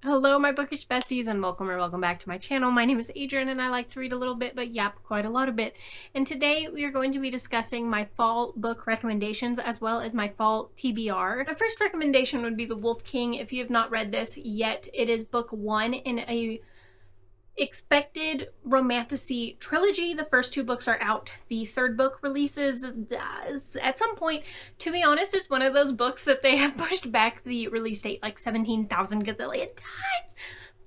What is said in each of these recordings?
Hello, my bookish besties, and welcome back to my channel. My name is Adrian, and I like to read a little bit, but yap, quite a lot of it. And today we are going to be discussing my fall book recommendations as well as my fall TBR. My first recommendation would be The Wolf King. If you have not read this yet, it is book one in a expected romantasy trilogy. The first two books are out. The third book releases at some point. To be honest, it's one of those books that they have pushed back the release date like 17,000 gazillion times.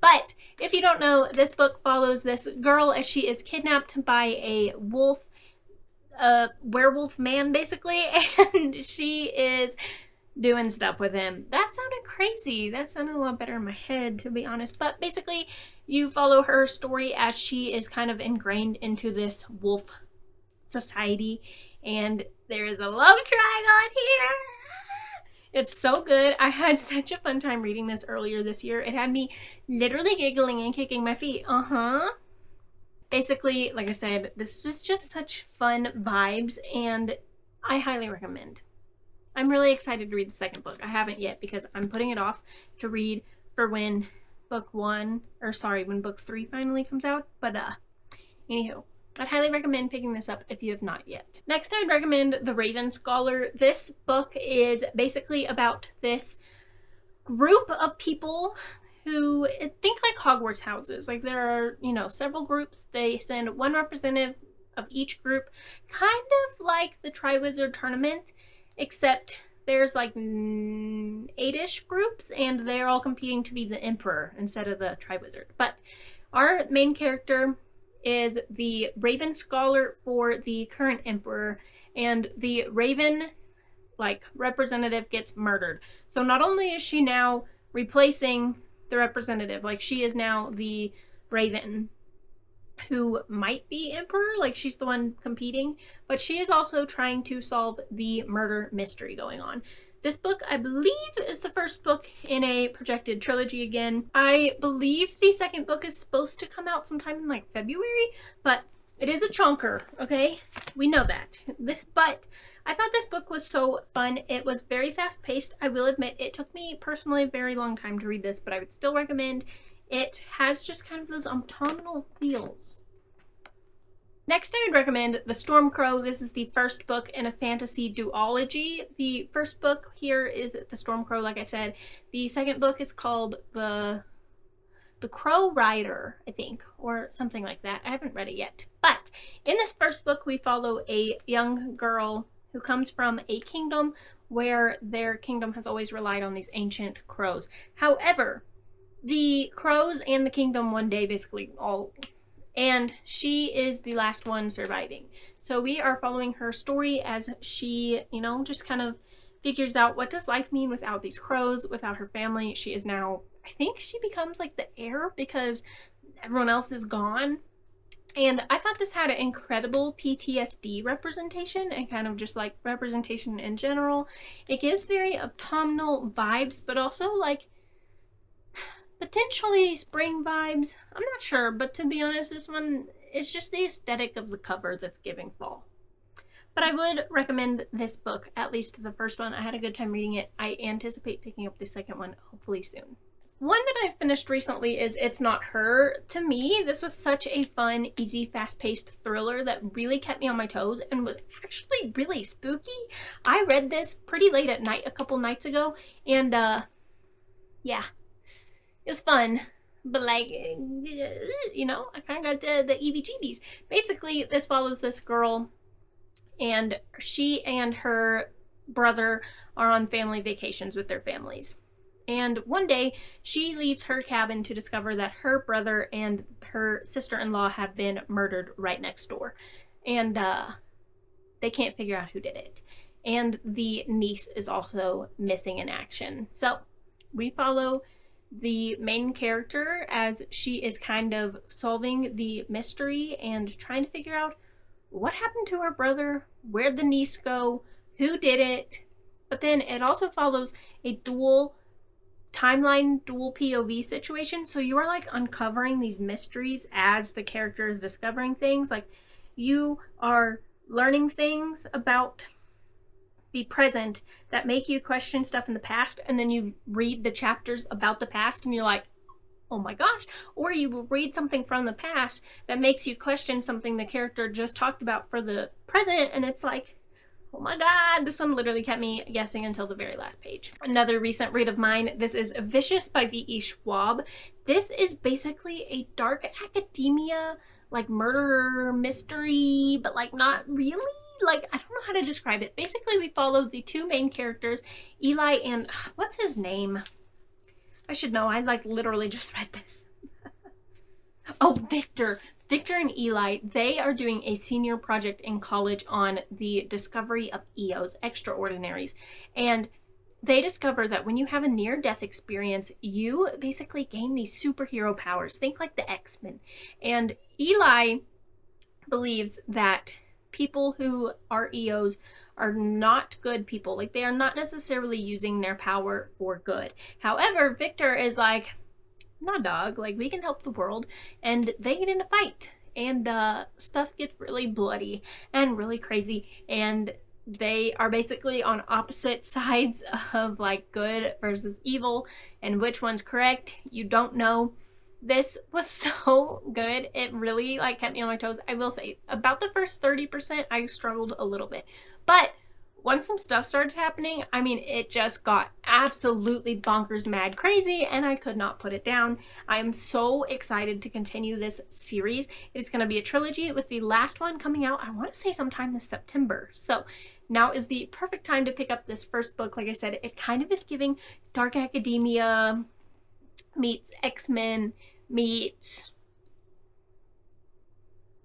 But if you don't know, this book follows this girl as she is kidnapped by a wolf, a werewolf man basically, and she is doing stuff with him. That sounded crazy. That sounded a lot better in my head, to be honest. But basically, you follow her story as she is kind of ingrained into this wolf society, and there is a love triangle here. It's so good. I had such a fun time reading this earlier this year. It had me literally giggling and kicking my feet. Basically, like I said, this is just such fun vibes, and I highly recommend. I'm really excited to read the second book. I haven't yet because I'm putting it off to read for when when book three finally comes out. But anywho, I'd highly recommend picking this up if you have not yet. Next, I'd recommend The Raven Scholar. This book is basically about this group of people who think like Hogwarts houses. Like there are, several groups. They send one representative of each group, kind of like the Triwizard Tournament, except there's like 8-ish groups and they're all competing to be the emperor instead of the Triwizard. But our main character is the Raven Scholar for the current emperor, and the Raven representative gets murdered. So not only is she now replacing the representative, like she is now the Raven who might be emperor, like she's the one competing, but she is also trying to solve the murder mystery going on. This book, I believe, is the first book in a projected trilogy again. I believe the second book is supposed to come out sometime in like February, but it is a chunker, okay? We know that. But I thought this book was so fun. It was very fast-paced. I will admit it took me personally a very long time to read this, but I would still recommend. It has just kind of those autumnal feels. Next, I would recommend The Storm Crow. This is the first book in a fantasy duology. The first book here is The Storm Crow, like I said. The second book is called The Crow Rider, I think, or something like that. I haven't read it yet. But in this first book, we follow a young girl who comes from a kingdom where their kingdom has always relied on these ancient crows. However, the crows and the kingdom one day basically and she is the last one surviving. So we are following her story as she, just kind of figures out what does life mean without these crows, without her family. She is now, I think she becomes like the heir because everyone else is gone. And I thought this had an incredible PTSD representation and kind of just like representation in general. It gives very autumnal vibes, but also like potentially spring vibes. I'm not sure, but to be honest, this one is just the aesthetic of the cover that's giving fall. But I would recommend this book, at least the first one. I had a good time reading it. I anticipate picking up the second one hopefully soon. One that I finished recently is It's Not Her. To me, this was such a fun, easy, fast-paced thriller that really kept me on my toes and was actually really spooky. I read this pretty late at night a couple nights ago, and yeah. It was fun, but I kind of got the EBGBs. Basically, this follows this girl, and she and her brother are on family vacations with their families. And one day, she leaves her cabin to discover that her brother and her sister-in-law have been murdered right next door. And they can't figure out who did it. And the niece is also missing in action. So, we follow the main character as she is kind of solving the mystery and trying to figure out what happened to her brother, where'd the niece go, who did it. But then it also follows a dual timeline, dual POV situation. So you are like uncovering these mysteries as the character is discovering things. Like you are learning things about the present that make you question stuff in the past, and then you read the chapters about the past and you're like, oh my gosh, or you read something from the past that makes you question something the character just talked about for the present, and it's like, oh my god, this one literally kept me guessing until the very last page. Another recent read of mine, this is Vicious by V.E. Schwab. This is basically a dark academia, like murder mystery, but like not really. Like, I don't know how to describe it. Basically, we follow the two main characters, Eli and, what's his name? I should know, I like literally just read this. Oh, Victor. Victor and Eli, they are doing a senior project in college on the discovery of EOs, extraordinaries. And they discover that when you have a near-death experience, you basically gain these superhero powers. Think like the X-Men. And Eli believes that people who are EOs are not good people. Like, they are not necessarily using their power for good. However, Victor is like, nah, dog, like, we can help the world. And they get in a fight, and stuff gets really bloody and really crazy, and they are basically on opposite sides of like good versus evil, and which one's correct, you don't know. This was so good. It really like kept me on my toes. I will say about the first 30% I struggled a little bit, but once some stuff started happening, I mean, it just got absolutely bonkers mad crazy, and I could not put it down. I am so excited to continue this series. It's going to be a trilogy with the last one coming out, I want to say sometime this September. So now is the perfect time to pick up this first book. Like I said, it kind of is giving dark academia meets X-Men meets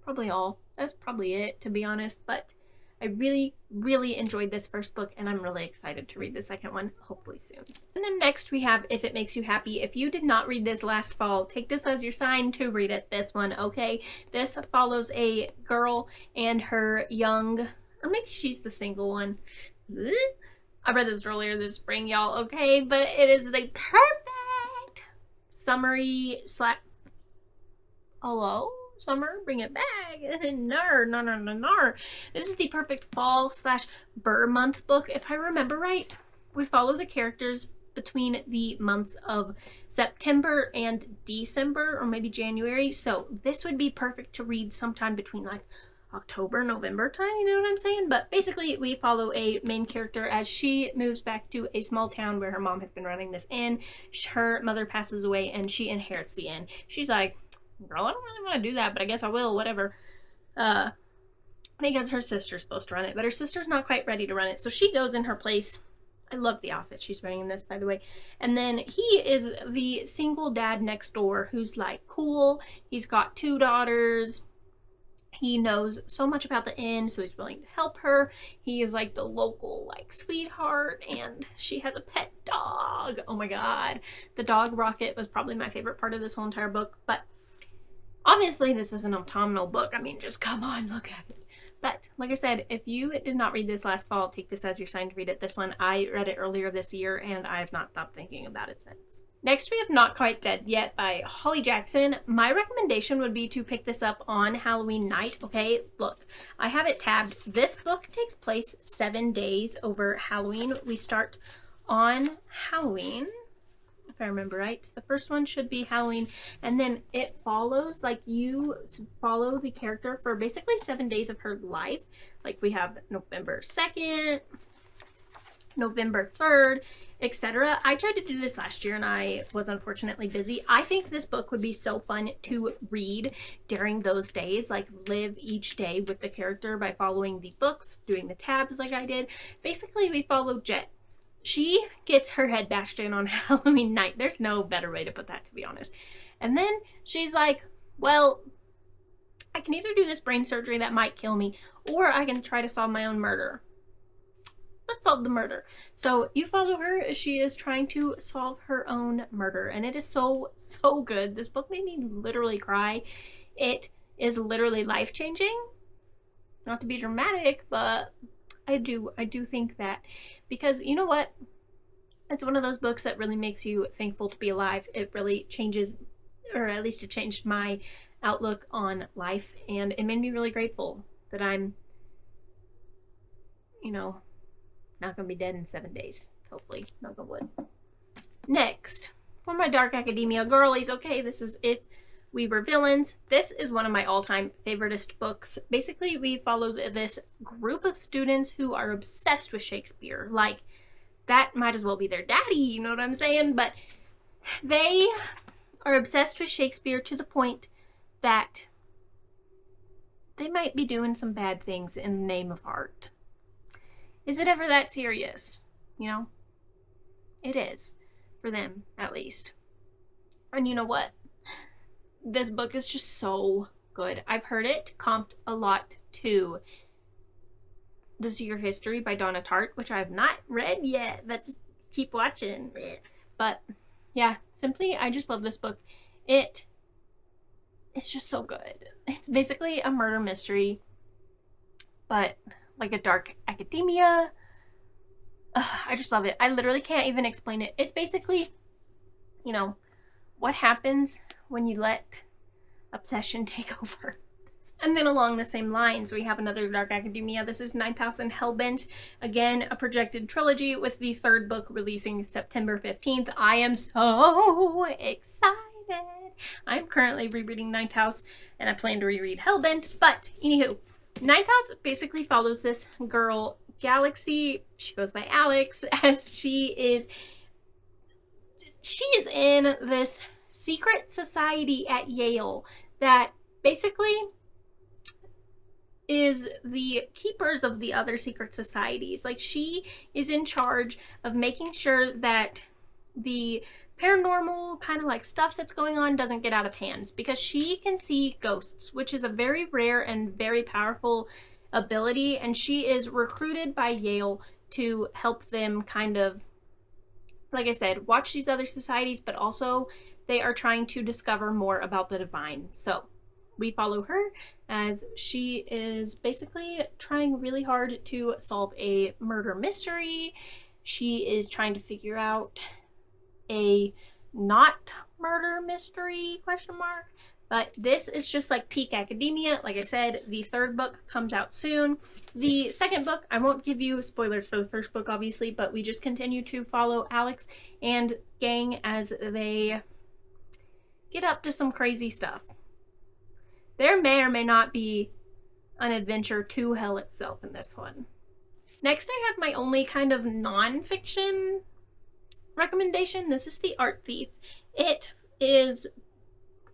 probably all. That's probably it, to be honest, but I really, really enjoyed this first book, and I'm really excited to read the second one, hopefully soon. And then next we have If It Makes You Happy. If you did not read this last fall, take this as your sign to read it this one, okay? This follows a girl and her young, or maybe she's the single one. I read this earlier this spring, y'all, okay? But it is the perfect summary slash... Hello? Summer, bring it back. No. This is the perfect fall slash Burr month book. If I remember right, we follow the characters between the months of September and December, or maybe January. So this would be perfect to read sometime between like October, November time, you know what I'm saying? But basically we follow a main character as she moves back to a small town where her mom has been running this inn. Her mother passes away and she inherits the inn. She's like, girl, I don't really want to do that, but I guess I will, whatever. Because her sister's supposed to run it, but her sister's not quite ready to run it, so she goes in her place. I love the outfit she's wearing in this, by the way. And then he is the single dad next door who's like cool. He's got 2 daughters. He knows so much about the inn, so he's willing to help her. He is like the local like sweetheart, and she has a pet dog. Oh my god. The dog Rocket was probably my favorite part of this whole entire book, but obviously, this is an autumnal book. I mean, just come on, look at it. But, like I said, if you did not read this last fall, take this as your sign to read it. This one, I read it earlier this year, and I have not stopped thinking about it since. Next, we have Not Quite Dead Yet by Holly Jackson. My recommendation would be to pick this up on Halloween night, okay? Look, I have it tabbed. This book takes place 7 days over Halloween. We start on Halloween, if I remember right. The first one should be Halloween, and then it follows, like, you follow the character for basically 7 days of her life. Like, we have November 2nd, November 3rd, etc. I tried to do this last year and I was unfortunately busy. I think this book would be so fun to read during those days, like live each day with the character by following the books, doing the tabs like I did. Basically, we follow Jet. She gets her head bashed in on Halloween night. There's no better way to put that, to be honest. And then she's like, well, I can either do this brain surgery that might kill me, or I can try to solve my own murder. Let's solve the murder. So you follow her as she is trying to solve her own murder. And it is so, so good. This book made me literally cry. It is literally life-changing. Not to be dramatic, but I do think that. Because you know what? It's one of those books that really makes you thankful to be alive. It really changes, or at least it changed my outlook on life. And it made me really grateful that I'm, you know, not gonna be dead in 7 days. Hopefully, knock on wood. Next, for my dark academia girlies, okay, this is If We Were Villains. This is one of my all-time favoritist books. Basically, we follow this group of students who are obsessed with Shakespeare. Like, that might as well be their daddy, you know what I'm saying? But they are obsessed with Shakespeare to the point that they might be doing some bad things in the name of art. Is it ever that serious? You know? It is. For them, at least. And you know what? This book is just so good. I've heard it comped a lot to The Secret History by Donna Tartt, which I have not read yet. Let's keep watching. But yeah, simply, I just love this book. It's just so good. It's basically a murder mystery, but like a dark academia. I just love it. I literally can't even explain it. It's basically, you know, what happens when you let obsession take over. And then along the same lines, we have another dark academia. This is Ninth House and Hellbent. Again, a projected trilogy with the third book releasing September 15th. I am so excited. I'm currently rereading Ninth House, and I plan to reread Hellbent. But anywho, Ninth House basically follows this girl, Galaxy. She goes by Alex, as she is in this secret society at Yale that basically is the keepers of the other secret societies. Like, she is in charge of making sure that the paranormal kind of like stuff that's going on doesn't get out of hands, because she can see ghosts, which is a very rare and very powerful ability, and she is recruited by Yale to help them kind of, like I said, watch these other societies, but also they are trying to discover more about the divine. So we follow her as she is basically trying really hard to solve a murder mystery. She is trying to figure out a not murder mystery, question mark. But this is just like peak academia. Like I said, the third book comes out soon. The second book, I won't give you spoilers for the first book, obviously, but we just continue to follow Alex and gang as they get up to some crazy stuff. There may or may not be an adventure to hell itself in this one. Next, I have my only kind of non-fiction recommendation. This is The Art Thief. It is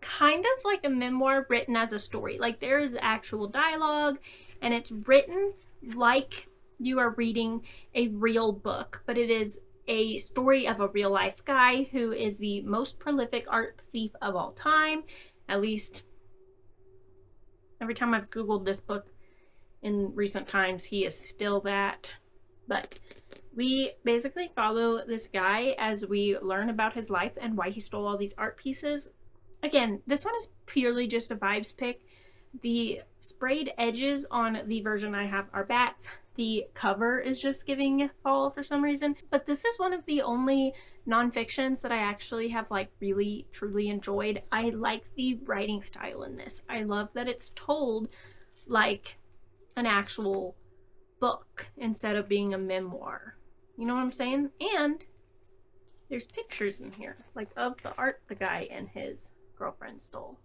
kind of like a memoir written as a story. Like, there is actual dialogue, and it's written like you are reading a real book, but it is a story of a real life guy who is the most prolific art thief of all time. At least every time I've Googled this book in recent times, he is still that. But we basically follow this guy as we learn about his life and why he stole all these art pieces. Again, this one is purely just a vibes pick. The sprayed edges on the version I have are bats. The cover is just giving fall for some reason. But this is one of the only non-fictions that I actually have like really truly enjoyed. I like the writing style in this. I love that it's told like an actual book instead of being a memoir. You know what I'm saying? And there's pictures in here, like of the art the guy and his girlfriend stole,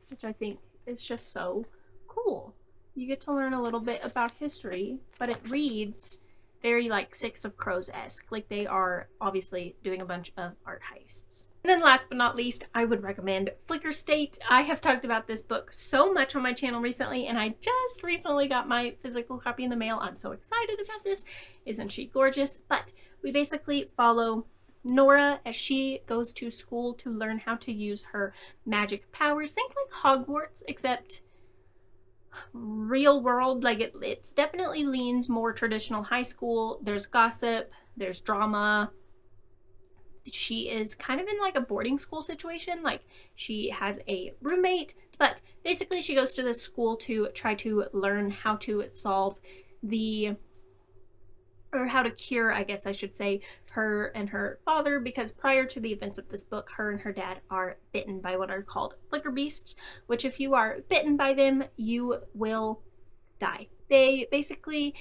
which I think is just so cool. You get to learn a little bit about history, but it reads very like Six of Crows-esque. Like, they are obviously doing a bunch of art heists. And then last but not least, I would recommend Flicker State. I have talked about this book so much on my channel recently, and I just recently got my physical copy in the mail. I'm so excited about this. Isn't she gorgeous? But we basically follow Nora as she goes to school to learn how to use her magic powers. Think like Hogwarts, except real world. Like, it definitely leans more traditional high school. There's gossip, there's drama. She is kind of in like a boarding school situation. Like, she has a roommate, but basically she goes to this school to try to learn how to solve or how to cure, I guess I should say, her and her father, because prior to the events of this book, her and her dad are bitten by what are called flicker beasts, which if you are bitten by them, you will die. They basically,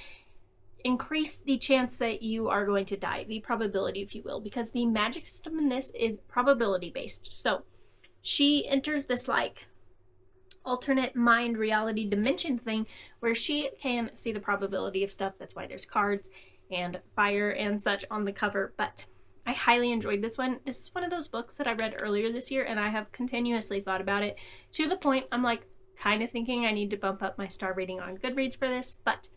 increase the chance that you are going to die, the probability, if you will, because the magic system in this is probability based. So she enters this like alternate mind reality dimension thing where she can see the probability of stuff. That's why there's cards and fire and such on the cover. But I highly enjoyed this one. This is one of those books that I read earlier this year, and I have continuously thought about it to the point I'm like kind of thinking I need to bump up my star rating on Goodreads for this. But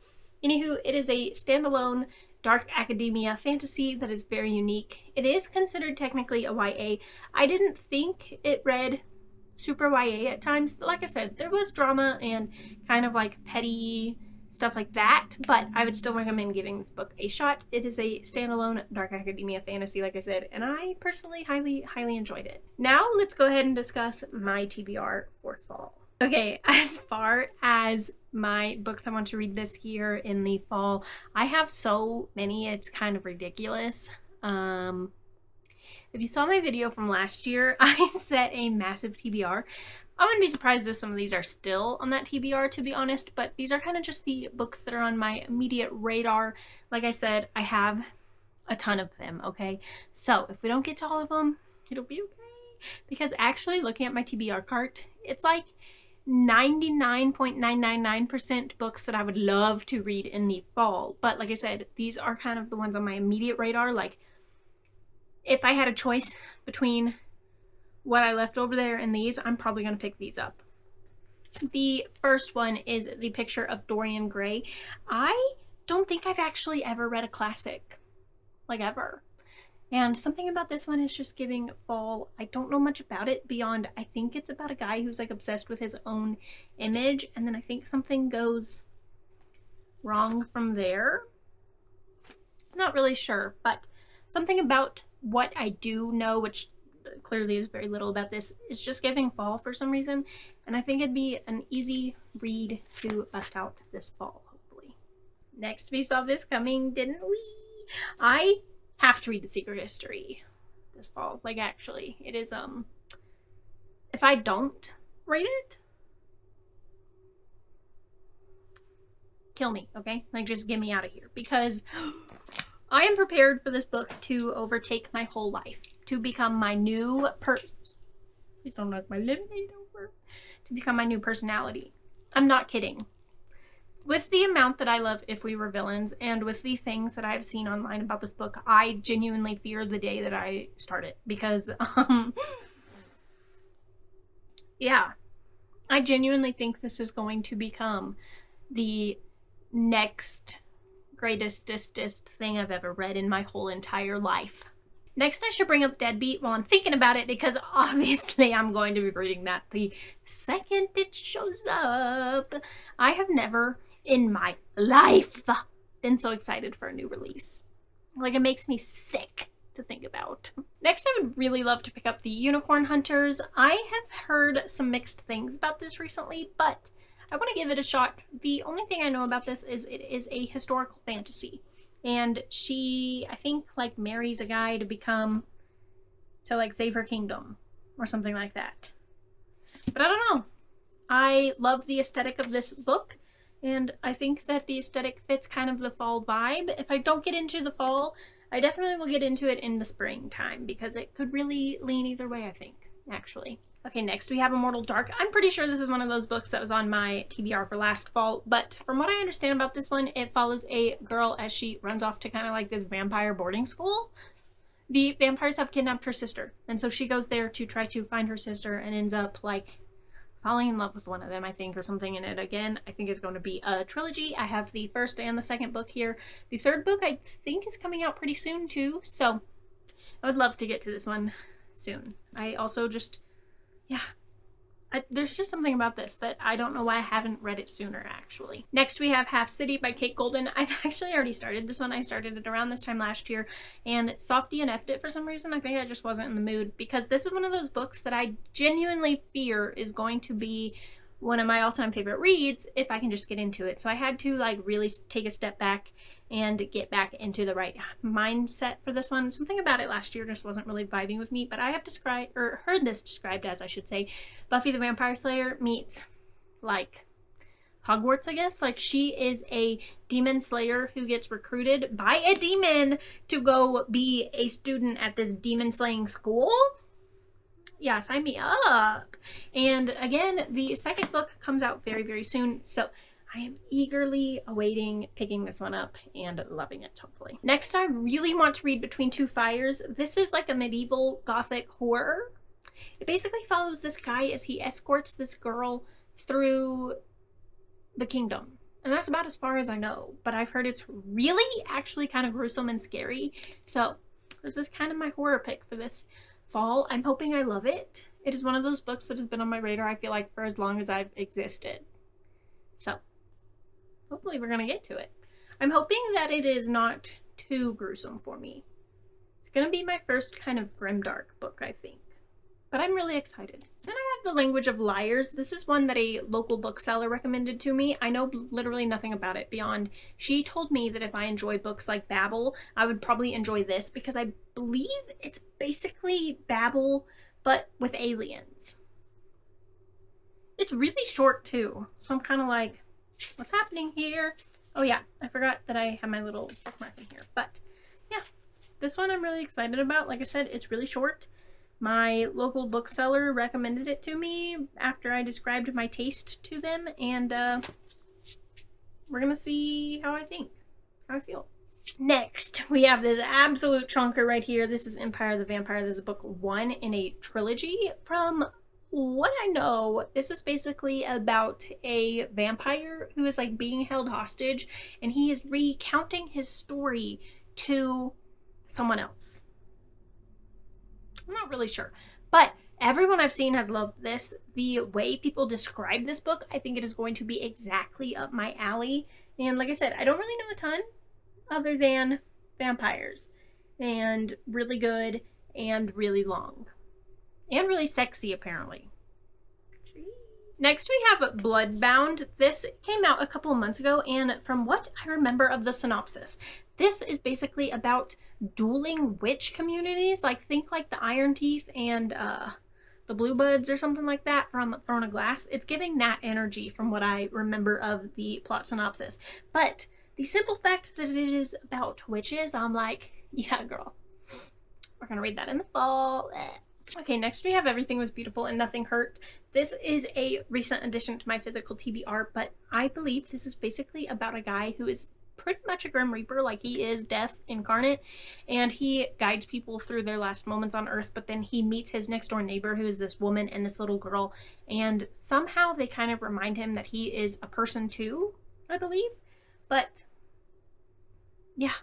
anywho, it is a standalone dark academia fantasy that is very unique. It is considered technically a YA. I didn't think it read super YA at times. Like I said, there was drama and kind of like petty stuff like that, but I would still recommend giving this book a shot. It is a standalone dark academia fantasy, like I said, and I personally highly enjoyed it. Now let's go ahead and discuss my TBR for fall. Okay, as far as my books I want to read this year in the fall, I have so many, it's kind of ridiculous. If you saw my video from last year, I set a massive TBR. I wouldn't be surprised if some of these are still on that TBR, to be honest, but these are kind of just the books that are on my immediate radar. Like I said, I have a ton of them, okay? So if we don't get to all of them, it'll be okay. Because actually, looking at my TBR cart, it's like 99.999% books that I would love to read in the fall. But like I said, these are kind of the ones on my immediate radar. Like, if I had a choice between what I left over there and these, I'm probably going to pick these up. The first one is The Picture of Dorian Gray. I don't think I've actually ever read a classic, like ever. And something about this one is just giving fall. I don't know much about it beyond, I think it's about a guy who's like obsessed with his own image, and then I think something goes wrong from there. Not really sure, but something about what I do know, which clearly is very little about this, is just giving fall for some reason, and I think it'd be an easy read to bust out this fall, hopefully. Next, we saw this coming, didn't we? I have to read The Secret History this fall. Like, actually, it is, if I don't read it, kill me, okay? Like, just get me out of here, because I am prepared for this book to overtake my whole life, to become my new please don't knock my lemonade over. To become my new personality. I'm not kidding. With the amount that I love If We Were Villains, and with the things that I've seen online about this book, I genuinely fear the day that I start it. Because, yeah. I genuinely think this is going to become the next greatest thing I've ever read in my whole entire life. Next, I should bring up Deadbeat while I'm thinking about it, because obviously I'm going to be reading that the second it shows up. I have never in my life been so excited for a new release. Like, it makes me sick to think about. Next, I would really love to pick up The Unicorn Hunters. I have heard some mixed things about this recently, but I want to give it a shot. The only thing I know about this is it is a historical fantasy. And she, I think, like, marries a guy to like, save her kingdom. Or something like that. But I don't know. I love the aesthetic of this book. And I think that the aesthetic fits kind of the fall vibe. If I don't get into the fall, I definitely will get into it in the springtime. Because it could really lean either way, I think, actually. Okay, next we have Immortal Dark. I'm pretty sure this is one of those books that was on my TBR for last fall, but from what I understand about this one, it follows a girl as she runs off to kind of like this vampire boarding school. The vampires have kidnapped her sister, and so she goes there to try to find her sister and ends up like falling in love with one of them, I think, or something in it. Again, I think it's going to be a trilogy. I have the first and the second book here. The third book I think is coming out pretty soon too, so I would love to get to this one soon. I also just... yeah, there's just something about this that I don't know why I haven't read it sooner, actually. Next, we have Half City by Kate Golden. I've actually already started this one. I started it around this time last year, and soft DNF'd it for some reason. I think I just wasn't in the mood, because this is one of those books that I genuinely fear is going to be one of my all-time favorite reads if I can just get into it. So I had to, like, really take a step back and get back into the right mindset for this one. Something about it last year just wasn't really vibing with me, but I have heard this described as, I should say, Buffy the Vampire Slayer meets, like, Hogwarts, I guess. Like, she is a demon slayer who gets recruited by a demon to go be a student at this demon slaying school. Yeah, sign me up. And again, the second book comes out very, very soon, so I am eagerly awaiting picking this one up and loving it, hopefully. Next, I really want to read Between Two Fires. This is like a medieval gothic horror. It basically follows this guy as he escorts this girl through the kingdom. And that's about as far as I know. But I've heard it's really actually kind of gruesome and scary. So this is kind of my horror pick for this fall. I'm hoping I love it. It is one of those books that has been on my radar, I feel like, for as long as I've existed. So hopefully we're going to get to it. I'm hoping that it is not too gruesome for me. It's going to be my first kind of grimdark book, I think. But I'm really excited. Then I have The Language of Liars. This is one that a local bookseller recommended to me. I know literally nothing about it beyond she told me that if I enjoy books like Babel, I would probably enjoy this because I believe it's basically Babel, but with aliens. It's really short too, so I'm kind of like, what's happening here? Oh yeah, I forgot that I have my little bookmark in here. But yeah, this one I'm really excited about. Like I said, it's really short. My local bookseller recommended it to me after I described my taste to them, and we're gonna see how I feel. Next, we have this absolute chunker right here. This is Empire of the Vampire. This is book 1 in a trilogy. From what I know, this is basically about a vampire who is like being held hostage, and he is recounting his story to someone else. I'm not really sure, but everyone I've seen has loved this. The way people describe this book, I think it is going to be exactly up my alley. And like I said, I don't really know a ton other than vampires, and really good and really long and really sexy apparently. Next we have Bloodbound. This came out a couple of months ago, and from what I remember of the synopsis, this is basically about dueling witch communities. Like, think like the Iron Teeth and the Blue Buds or something like that from Throne of Glass. It's giving that energy from what I remember of the plot synopsis. But the simple fact that it is about witches, I'm like, yeah, girl. We're gonna read that in the fall. Okay, next we have Everything Was Beautiful and Nothing Hurt. This is a recent addition to my physical TBR, but I believe this is basically about a guy who is pretty much a Grim Reaper, like he is death incarnate, and he guides people through their last moments on Earth, but then he meets his next door neighbor who is this woman and this little girl, and somehow they kind of remind him that he is a person too, I believe. But yeah,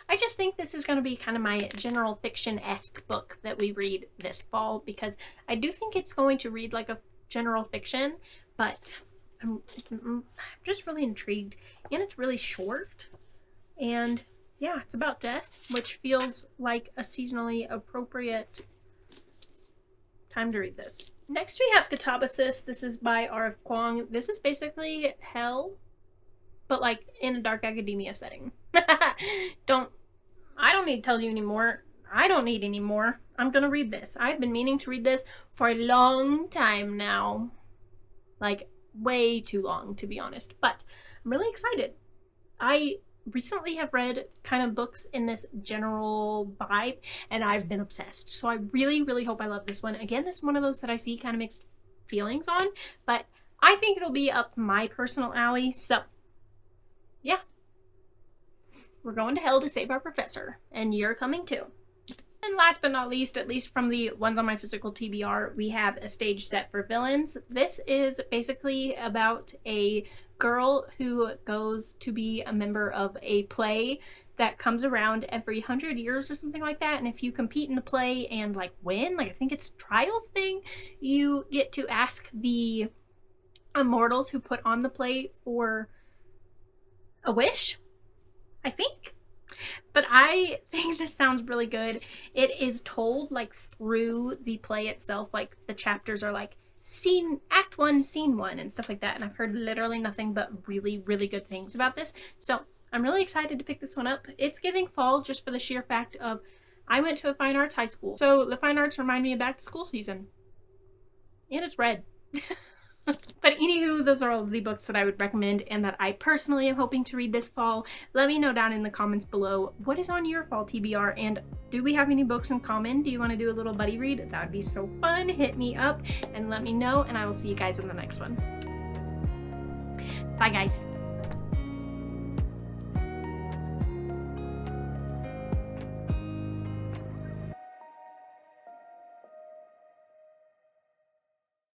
I just think this is going to be kind of my general fiction-esque book that we read this fall, because I do think it's going to read like a general fiction, but I'm just really intrigued, and it's really short, and yeah, it's about death, which feels like a seasonally appropriate time to read this. Next we have Catabasis. This is by R.F. Kuang. This is basically hell, but like in a dark academia setting. I don't need to tell you anymore. I don't need any more. I'm gonna read this. I've been meaning to read this for a long time now. Like, way too long, to be honest. But I'm really excited. I recently have read kind of books in this general vibe, and I've been obsessed. So I really, really hope I love this one. Again, this is one of those that I see kind of mixed feelings on, but I think it'll be up my personal alley. So yeah, we're going to hell to save our professor, and you're coming too. And last but not least, at least from the ones on my physical TBR, we have A Stage Set for Villains. This is basically about a girl who goes to be a member of a play that comes around every 100 years or something like that. And if you compete in the play and like win, like I think it's trials thing, you get to ask the immortals who put on the play for a wish, I think. But I think this sounds really good. It is told like through the play itself, like the chapters are like scene, act 1, scene 1 and stuff like that. And I've heard literally nothing but really, really good things about this. So I'm really excited to pick this one up. It's giving fall just for the sheer fact of I went to a fine arts high school. So the fine arts remind me of back to school season. And it's red. But anywho, those are all of the books that I would recommend and that I personally am hoping to read this fall. Let me know down in the comments below what is on your fall TBR, and do we have any books in common? Do you want to do a little buddy read? That would be so fun. Hit me up and let me know, and I will see you guys in the next one. Bye guys.